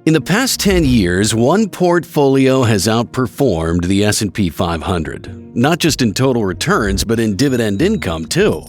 In the past 10 years, one portfolio has outperformed the S&P 500, not just in total returns, but in dividend income too.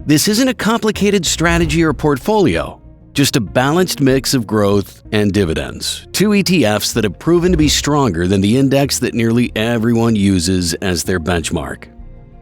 This isn't a complicated strategy or portfolio, just a balanced mix of growth and dividends. Two ETFs that have proven to be stronger than the index that nearly everyone uses as their benchmark.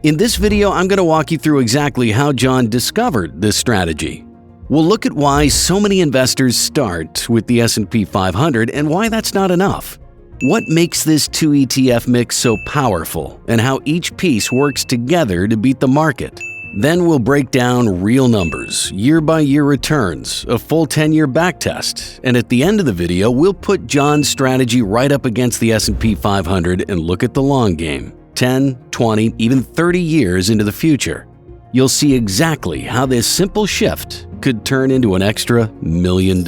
In this video, I'm going to walk you through exactly how John discovered this strategy. We'll look at why so many investors start with the S&P 500 and why that's not enough. What makes this two ETF mix so powerful and how each piece works together to beat the market. Then we'll break down real numbers, year-by-year returns, a full 10-year backtest, and at the end of the video, we'll put John's strategy right up against the S&P 500 and look at the long game, 10, 20, even 30 years into the future. You'll see exactly how this simple shift could turn into an extra $1 million.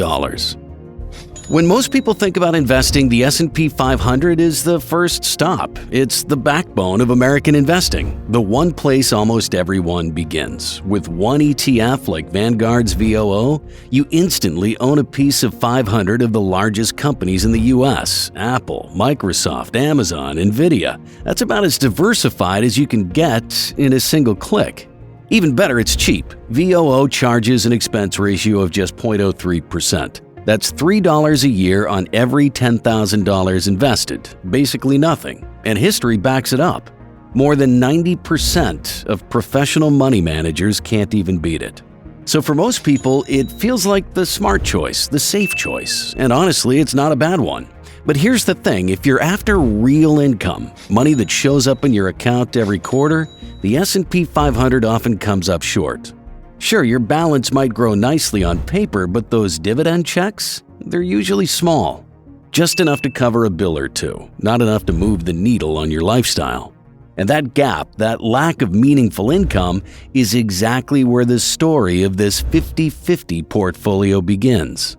When most people think about investing, the S&P 500 is the first stop. It's the backbone of American investing, the one place almost everyone begins. With one ETF like Vanguard's VOO, you instantly own a piece of 500 of the largest companies in the US: Apple, Microsoft, Amazon, Nvidia. That's about as diversified as you can get in a single click. Even better, it's cheap. VOO charges an expense ratio of just 0.03%. That's $3 a year on every $10,000 invested, basically nothing, and history backs it up. More than 90% of professional money managers can't even beat it. So for most people, it feels like the smart choice, the safe choice, and honestly, it's not a bad one. But here's the thing, if you're after real income, money that shows up in your account every quarter, the S&P 500 often comes up short. Sure, your balance might grow nicely on paper, but those dividend checks, they're usually small. Just enough to cover a bill or two, not enough to move the needle on your lifestyle. And that gap, that lack of meaningful income, is exactly where the story of this 50-50 portfolio begins.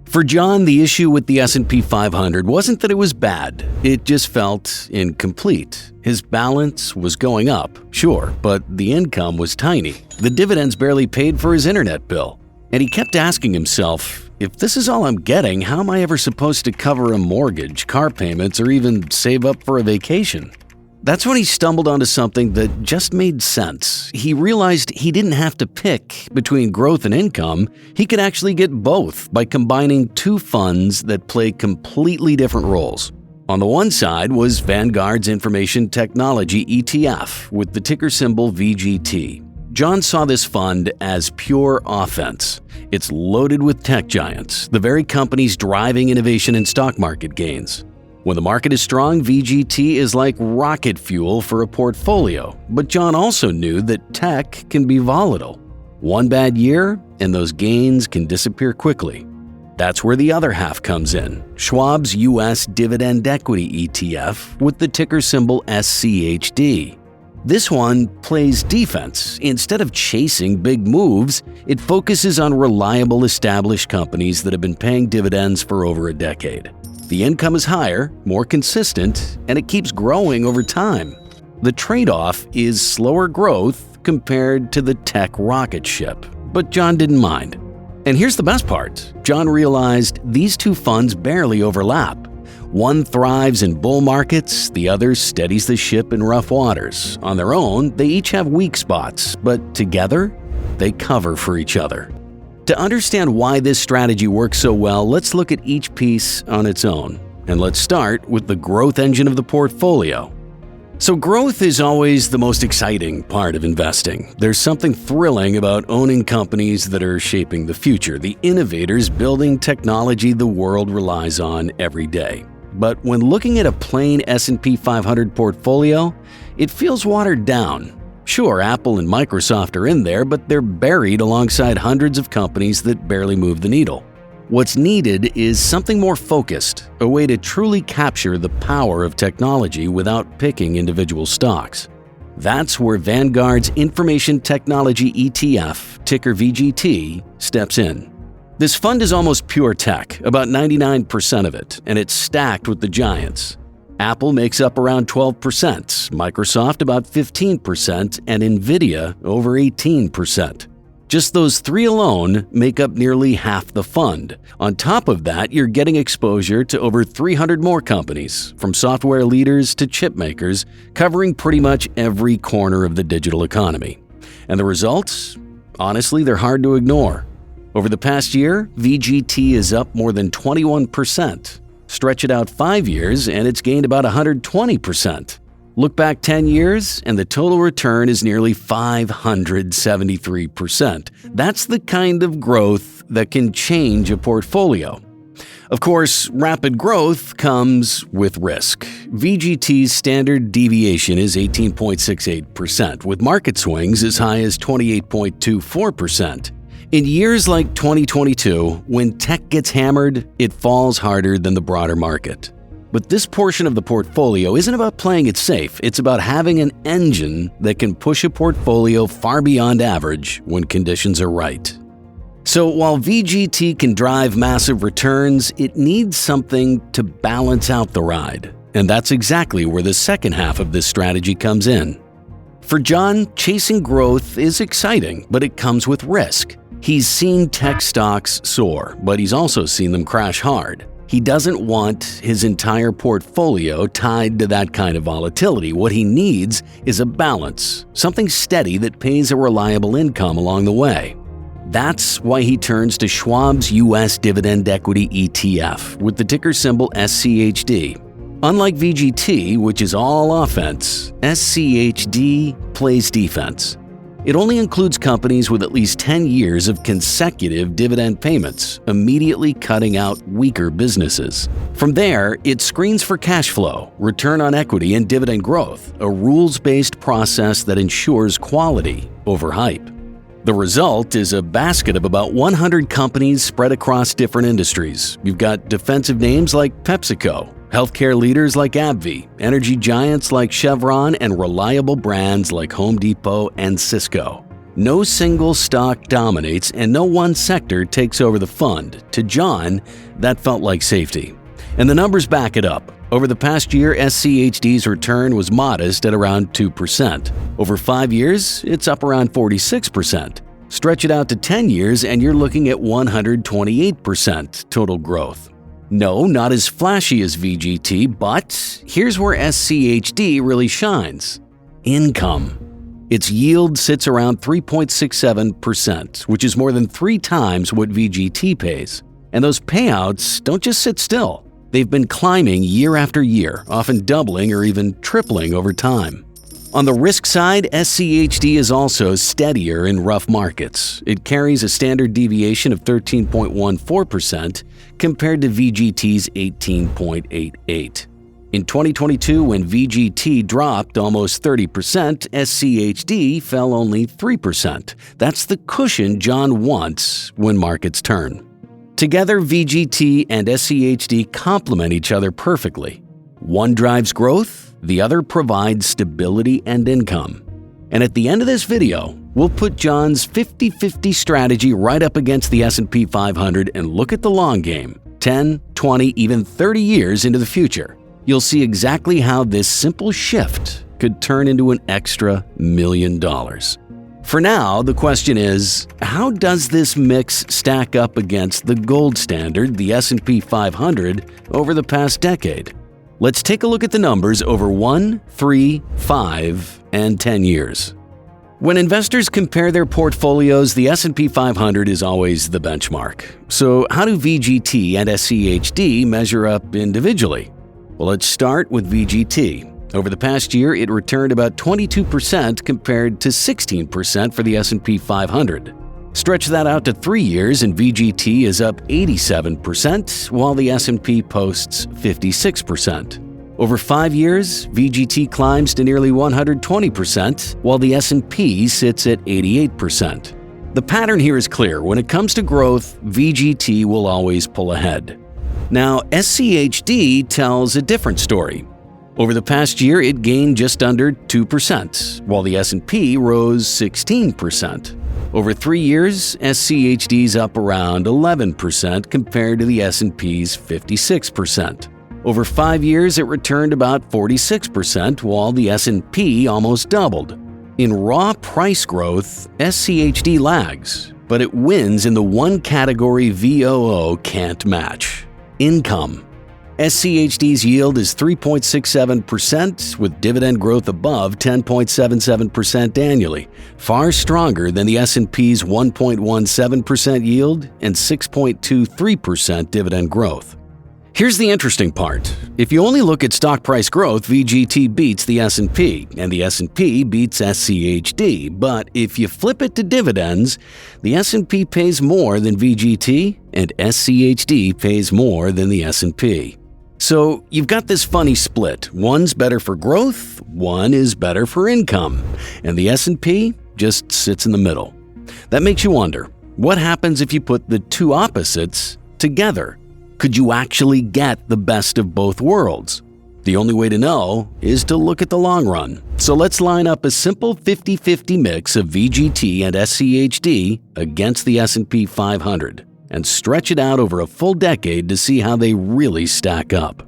For John, the issue with the S&P 500 wasn't that it was bad, it just felt incomplete. His balance was going up, sure, but the income was tiny. The dividends barely paid for his internet bill. And he kept asking himself, if this is all I'm getting, how am I ever supposed to cover a mortgage, car payments, or even save up for a vacation? That's when he stumbled onto something that just made sense. He realized he didn't have to pick between growth and income. He could actually get both by combining two funds that play completely different roles. On the one side was Vanguard's Information Technology ETF with the ticker symbol VGT. John saw this fund as pure offense. It's loaded with tech giants, the very companies driving innovation and stock market gains. When the market is strong, VGT is like rocket fuel for a portfolio, but John also knew that tech can be volatile. One bad year, and those gains can disappear quickly. That's where the other half comes in, Schwab's US Dividend Equity ETF with the ticker symbol SCHD. This one plays defense. Instead of chasing big moves, it focuses on reliable established companies that have been paying dividends for over a decade. The income is higher, more consistent, and it keeps growing over time. The trade-off is slower growth compared to the tech rocket ship, but John didn't mind. And here's the best part. John realized these two funds barely overlap. One thrives in bull markets, the other steadies the ship in rough waters. On their own, they each have weak spots, but together, they cover for each other. To understand why this strategy works so well, let's look at each piece on its own. And let's start with the growth engine of the portfolio. So growth is always the most exciting part of investing. There's something thrilling about owning companies that are shaping the future, the innovators building technology the world relies on every day. But when looking at a plain S&P 500 portfolio, it feels watered down. Sure, Apple and Microsoft are in there, but they're buried alongside hundreds of companies that barely move the needle. What's needed is something more focused, a way to truly capture the power of technology without picking individual stocks. That's where Vanguard's Information Technology ETF, ticker VGT, steps in. This fund is almost pure tech, about 99% of it, and it's stacked with the giants. Apple makes up around 12%, Microsoft about 15%, and Nvidia over 18%. Just those three alone make up nearly half the fund. On top of that, you're getting exposure to over 300 more companies, from software leaders to chip makers, covering pretty much every corner of the digital economy. And the results? Honestly, they're hard to ignore. Over the past year, VGT is up more than 21%. Stretch it out 5 years, and it's gained about 120%. Look back 10 years, and the total return is nearly 573%. That's the kind of growth that can change a portfolio. Of course, rapid growth comes with risk. VGT's standard deviation is 18.68%, with market swings as high as 28.24%. In years like 2022, when tech gets hammered, it falls harder than the broader market. But this portion of the portfolio isn't about playing it safe, it's about having an engine that can push a portfolio far beyond average when conditions are right. So while VGT can drive massive returns, it needs something to balance out the ride. And that's exactly where the second half of this strategy comes in. For John, chasing growth is exciting, but it comes with risk. He's seen tech stocks soar, but he's also seen them crash hard. He doesn't want his entire portfolio tied to that kind of volatility. What he needs is a balance, something steady that pays a reliable income along the way. That's why he turns to Schwab's U.S. Dividend Equity ETF with the ticker symbol SCHD. Unlike VGT, which is all offense, SCHD plays defense. It only includes companies with at least 10 years of consecutive dividend payments, immediately cutting out weaker businesses. From there, it screens for cash flow, return on equity, and dividend growth, a rules-based process that ensures quality over hype. The result is a basket of about 100 companies spread across different industries. You've got defensive names like PepsiCo, healthcare leaders like AbbVie, energy giants like Chevron, and reliable brands like Home Depot and Cisco. No single stock dominates, and no one sector takes over the fund. To John, that felt like safety. And the numbers back it up. Over the past year, SCHD's return was modest at around 2%. Over 5 years, it's up around 46%. Stretch it out to 10 years, and you're looking at 128% total growth. No, not as flashy as VGT, but here's where SCHD really shines. Income. Its yield sits around 3.67%, which is more than 3 times what VGT pays. And those payouts don't just sit still. They've been climbing year after year, often doubling or even tripling over time. On the risk side, SCHD is also steadier in rough markets. It carries a standard deviation of 13.14% compared to VGT's 18.88. In 2022, when VGT dropped almost 30%, SCHD fell only 3%. That's the cushion John wants when markets turn. Together, VGT and SCHD complement each other perfectly. One drives growth, the other provides stability and income. And at the end of this video, we'll put John's 50-50 strategy right up against the S&P 500 and look at the long game, 10, 20, even 30 years into the future. You'll see exactly how this simple shift could turn into an extra $1 million. For now, the question is, how does this mix stack up against the gold standard, the S&P 500, over the past decade? Let's take a look at the numbers over 1, 3, 5, and 10 years. When investors compare their portfolios, the S&P 500 is always the benchmark. So how do VGT and SCHD measure up individually? Well, let's start with VGT. Over the past year, it returned about 22% compared to 16% for the S&P 500. Stretch that out to 3 years and VGT is up 87%, while the S&P posts 56%. Over 5 years, VGT climbs to nearly 120%, while the S&P sits at 88%. The pattern here is clear. When it comes to growth, VGT will always pull ahead. Now, SCHD tells a different story. Over the past year, it gained just under 2%, while the S&P rose 16%. Over 3 years, SCHD's up around 11% compared to the S&P's 56%. Over 5 years, it returned about 46%, while the S&P almost doubled. In raw price growth, SCHD lags, but it wins in the one category VOO can't match: income. SCHD's yield is 3.67% with dividend growth above 10.77% annually, far stronger than the S&P's 1.17% yield and 6.23% dividend growth. Here's the interesting part. If you only look at stock price growth, VGT beats the S&P, and the S&P beats SCHD. But if you flip it to dividends, the S&P pays more than VGT, and SCHD pays more than the S&P. So you've got this funny split. One's better for growth, one is better for income, and the S&P just sits in the middle. That makes you wonder, what happens if you put the two opposites together? Could you actually get the best of both worlds? The only way to know is to look at the long run. So let's line up a simple 50-50 mix of VGT and SCHD against the S&P 500 and stretch it out over a full decade to see how they really stack up.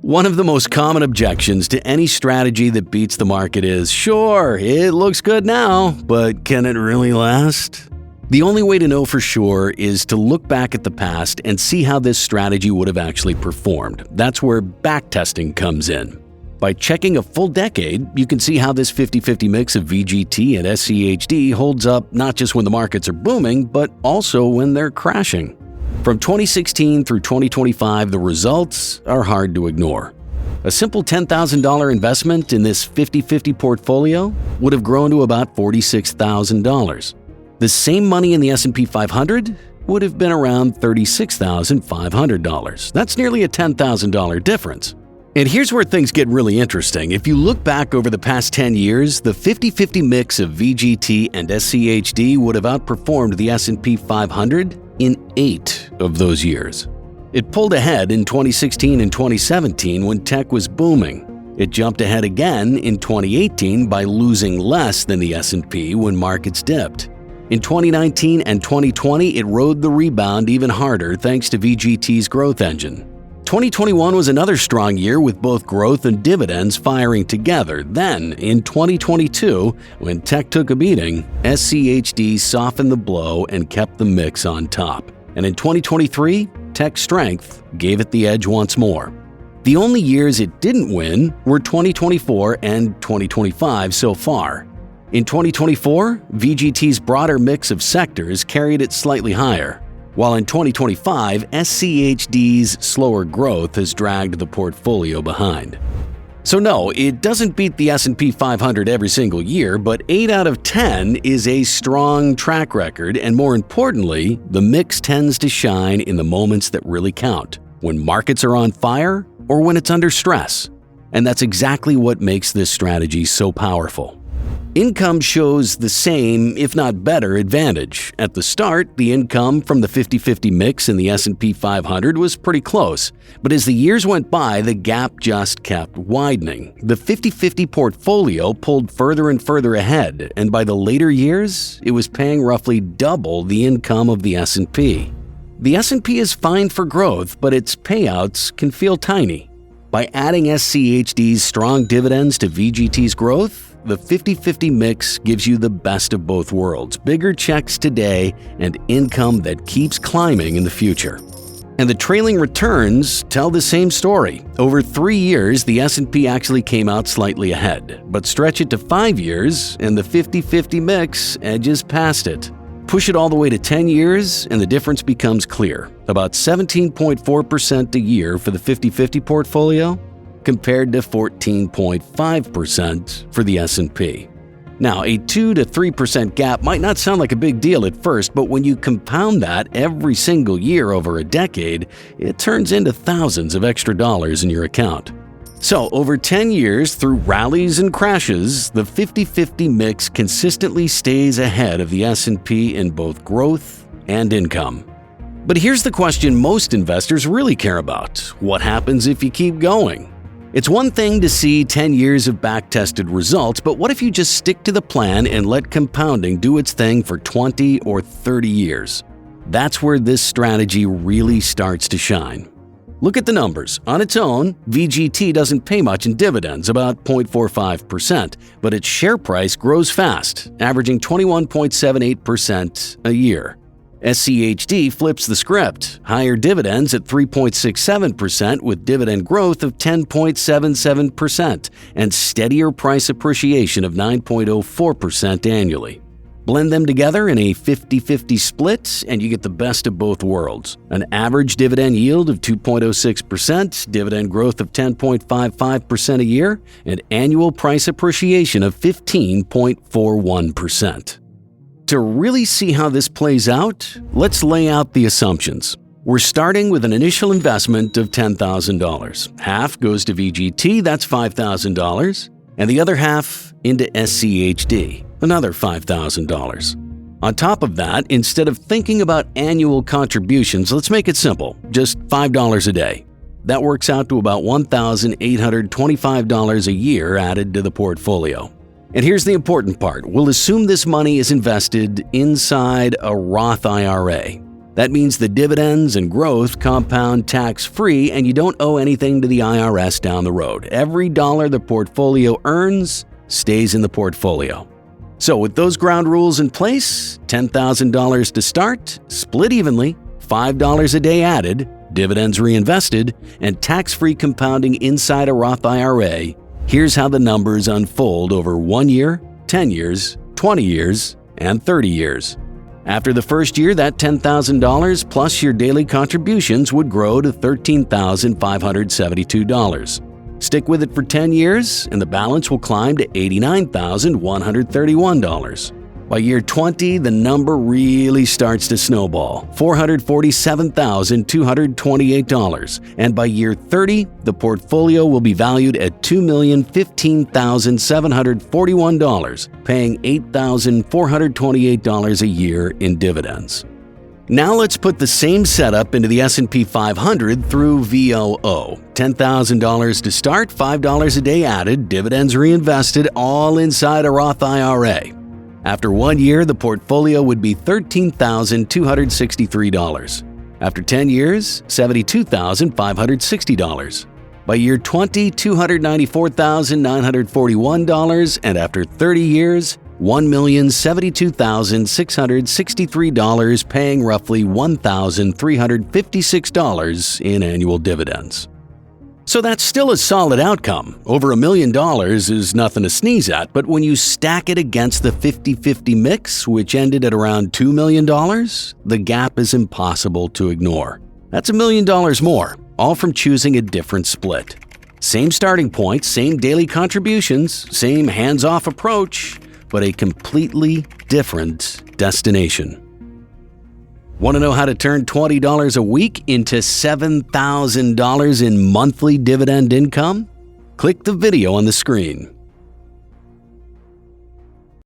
One of the most common objections to any strategy that beats the market is, sure, it looks good now, but can it really last? The only way to know for sure is to look back at the past and see how this strategy would have actually performed. That's where backtesting comes in. By checking a full decade, you can see how this 50-50 mix of VGT and SCHD holds up not just when the markets are booming, but also when they're crashing. From 2016 through 2025, the results are hard to ignore. A simple $10,000 investment in this 50-50 portfolio would have grown to about $46,000. The same money in the S&P 500 would have been around $36,500. That's nearly a $10,000 difference. And here's where things get really interesting. If you look back over the past 10 years, the 50-50 mix of VGT and SCHD would have outperformed the S&P 500 in 8 of those years. It pulled ahead in 2016 and 2017 when tech was booming. It jumped ahead again in 2018 by losing less than the S&P when markets dipped. In 2019 and 2020, it rode the rebound even harder thanks to VGT's growth engine. 2021 was another strong year with both growth and dividends firing together. Then, in 2022, when tech took a beating, SCHD softened the blow and kept the mix on top. And in 2023, tech strength gave it the edge once more. The only years it didn't win were 2024 and 2025 so far. In 2024, VGT's broader mix of sectors carried it slightly higher, while in 2025, SCHD's slower growth has dragged the portfolio behind. So no, it doesn't beat the S&P 500 every single year, but 8 out of 10 is a strong track record, and more importantly, the mix tends to shine in the moments that really count, when markets are on fire or when it's under stress. And that's exactly what makes this strategy so powerful. Income shows the same, if not better, advantage. At the start, the income from the 50-50 mix in the S&P 500 was pretty close. But as the years went by, the gap just kept widening. The 50-50 portfolio pulled further and further ahead, and by the later years, it was paying roughly double the income of the S&P. The S&P is fine for growth, but its payouts can feel tiny. By adding SCHD's strong dividends to VGT's growth, the 50-50 mix gives you the best of both worlds, bigger checks today and income that keeps climbing in the future. And the trailing returns tell the same story. Over 3 years, the S&P actually came out slightly ahead, but stretch it to 5 years and the 50-50 mix edges past it. Push it all the way to 10 years and the difference becomes clear. About 17.4% a year for the 50-50 portfolio, compared to 14.5% for the S&P. Now, a 2 to 3% gap might not sound like a big deal at first, but when you compound that every single year over a decade, it turns into thousands of extra dollars in your account. So, over 10 years, through rallies and crashes, the 50-50 mix consistently stays ahead of the S&P in both growth and income. But here's the question most investors really care about. What happens if you keep going? It's one thing to see 10 years of back-tested results, but what if you just stick to the plan and let compounding do its thing for 20 or 30 years? That's where this strategy really starts to shine. Look at the numbers. On its own, VGT doesn't pay much in dividends, about 0.45%, but its share price grows fast, averaging 21.78% a year. SCHD flips the script, higher dividends at 3.67% with dividend growth of 10.77% and steadier price appreciation of 9.04% annually. Blend them together in a 50-50 split and you get the best of both worlds. An average dividend yield of 2.06%, dividend growth of 10.55% a year, and annual price appreciation of 15.41%. To really see how this plays out, let's lay out the assumptions. We're starting with an initial investment of $10,000. Half goes to VGT, that's $5,000, and the other half into SCHD, another $5,000. On top of that, instead of thinking about annual contributions, let's make it simple, just $5 a day. That works out to about $1,825 a year added to the portfolio. And here's the important part. We'll assume this money is invested inside a Roth IRA. That means the dividends and growth compound tax-free and you don't owe anything to the IRS down the road. Every dollar the portfolio earns stays in the portfolio. So with those ground rules in place, $10,000 to start, split evenly, $5 a day added, dividends reinvested, and tax-free compounding inside a Roth IRA, here's how the numbers unfold over 1 year, 10 years, 20 years, and 30 years. After the first year, that $10,000 plus your daily contributions would grow to $13,572. Stick with it for 10 years, and the balance will climb to $89,131. By year 20, the number really starts to snowball, $447,228. And by year 30, the portfolio will be valued at $2,015,741, paying $8,428 a year in dividends. Now let's put the same setup into the S&P 500 through VOO. $10,000 to start, $5 a day added, dividends reinvested, all inside a Roth IRA. After 1 year, the portfolio would be $13,263. After 10 years, $72,560. By year 20, $294,941, and after 30 years, $1,072,663, paying roughly $1,356 in annual dividends. So that's still a solid outcome. Over $1 million is nothing to sneeze at, but when you stack it against the 50-50 mix, which ended at around $2 million, the gap is impossible to ignore. That's $1 million more, all from choosing a different split. Same starting point, same daily contributions, same hands-off approach, but a completely different destination. Want to know how to turn $20 a week into $7,000 in monthly dividend income? Click the video on the screen.